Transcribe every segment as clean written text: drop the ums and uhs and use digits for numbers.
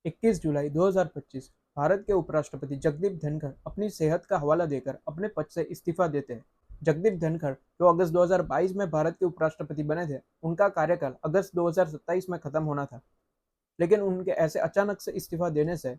21 जुलाई 2025 भारत के उपराष्ट्रपति जगदीप धनखड़ अपनी सेहत का हवाला देकर अपने पद से इस्तीफा देते हैं। जगदीप धनखड़, जो अगस्त 2022 में भारत के उपराष्ट्रपति बने थे, उनका कार्यकाल अगस्त 2027 में खत्म होना था। लेकिन उनके ऐसे अचानक से इस्तीफा देने से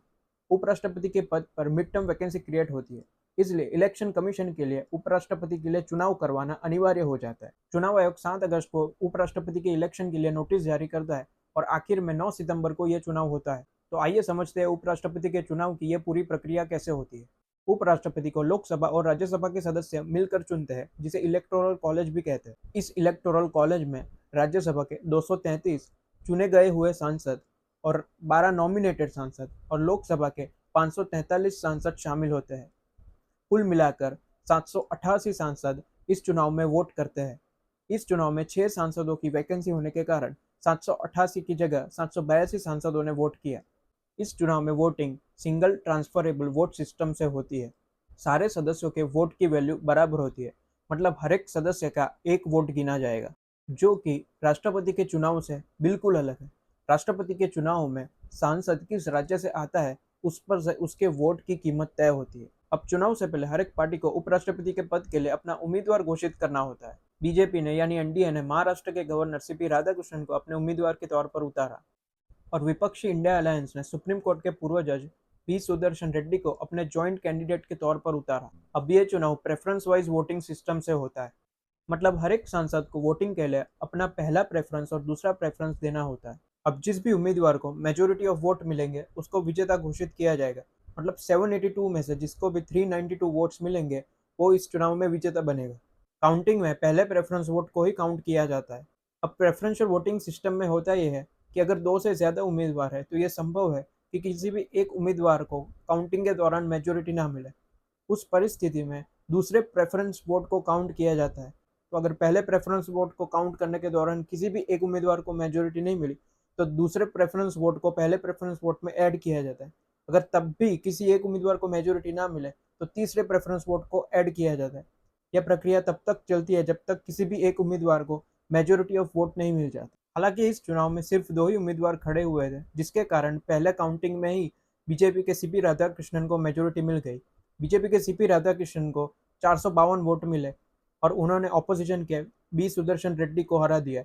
उपराष्ट्रपति के पद पर मिड टर्म वैकेंसी क्रिएट होती है। इसलिए इलेक्शन कमीशन के लिए उपराष्ट्रपति के लिए चुनाव करवाना अनिवार्य हो जाता है। चुनाव आयोग 7 अगस्त को उपराष्ट्रपति के इलेक्शन के लिए नोटिस जारी करता है और आखिर में 9 सितंबर को यह चुनाव होता है। तो आइए समझते हैं उपराष्ट्रपति के चुनाव की यह पूरी प्रक्रिया कैसे होती है। उपराष्ट्रपति को लोकसभा और राज्यसभा के सदस्य मिलकर चुनते हैं, जिसे इलेक्टोरल कॉलेज भी कहते हैं। इस इलेक्टोरल कॉलेज में राज्यसभा के 233 चुने गए हुए सांसद और 12 नॉमिनेटेड सांसद और लोकसभा के 543 सांसद शामिल होते हैं। कुल मिलाकर 788 सांसद इस चुनाव में वोट करते हैं। इस चुनाव में 6 सांसदों की वैकेंसी होने के कारण 788 की जगह 782 सांसदों ने वोट किया। इस चुनाव में voting single transferable vote system से होती है। सारे सदस्यों के वोट की वैल्यू बराबर होती है, मतलब हर एक सदस्य का एक वोट गिना जाएगा, जो कि राष्ट्रपति के चुनाव से बिल्कुल अलग है। राष्ट्रपति के चुनाव में सांसद किस राज्य से आता है, उस पर से उसके वोट की कीमत तय होती है। अब चुनाव से पहले हर एक पार्टी को उपराष्ट्रपति के पद के लिए अपना उम्मीदवार घोषित करना होता है। बीजेपी ने यानी एनडीए ने महाराष्ट्र के गवर्नर सीपी राधाकृष्णन को अपने उम्मीदवार के तौर पर उतारा और विपक्षी इंडिया अलायंस ने सुप्रीम कोर्ट के पूर्व जज पी सुदर्शन रेड्डी को अपने जॉइंट कैंडिडेट के तौर पर उतारा। अब ये चुनाव प्रेफरेंस वाइज वोटिंग सिस्टम से होता है, मतलब हर एक सांसद को वोटिंग के लिए अपना पहला प्रेफरेंस और दूसरा प्रेफरेंस देना होता है। अब जिस भी उम्मीदवार को मेजोरिटी ऑफ वोट मिलेंगे उसको विजेता घोषित किया जाएगा, मतलब 782 में से जिसको भी 392 वोट्स मिलेंगे वो इस चुनाव में विजेता बनेगा। काउंटिंग में पहले प्रेफरेंस वोट को ही काउंट किया जाता है। अब प्रेफरेंशियल वोटिंग सिस्टम में होता यह है कि अगर 2 से ज़्यादा उम्मीदवार है तो यह संभव है कि किसी भी एक उम्मीदवार को काउंटिंग के दौरान मेजोरिटी ना मिले। उस परिस्थिति में दूसरे प्रेफरेंस वोट को काउंट किया जाता है। तो अगर पहले प्रेफरेंस वोट को काउंट करने के दौरान किसी भी एक उम्मीदवार को मेजोरिटी नहीं मिली तो दूसरे प्रेफरेंस वोट को पहले प्रेफरेंस वोट में ऐड किया जाता है। अगर तब भी किसी एक उम्मीदवार को मेजोरिटी ना मिले तो तीसरे प्रेफरेंस वोट को ऐड किया जाता है। यह प्रक्रिया तब तक चलती है जब तक किसी भी एक उम्मीदवार को मेजोरिटी ऑफ वोट नहीं मिल जाती। हालांकि इस चुनाव में सिर्फ 2 ही उम्मीदवार खड़े हुए थे, जिसके कारण पहले काउंटिंग में ही बीजेपी के सीपी राधाकृष्णन को मेजोरिटी मिल गई। बीजेपी के सीपी राधाकृष्णन को 452 वोट मिले और उन्होंने ऑपोजिशन के बी सुदर्शन रेड्डी को हरा दिया।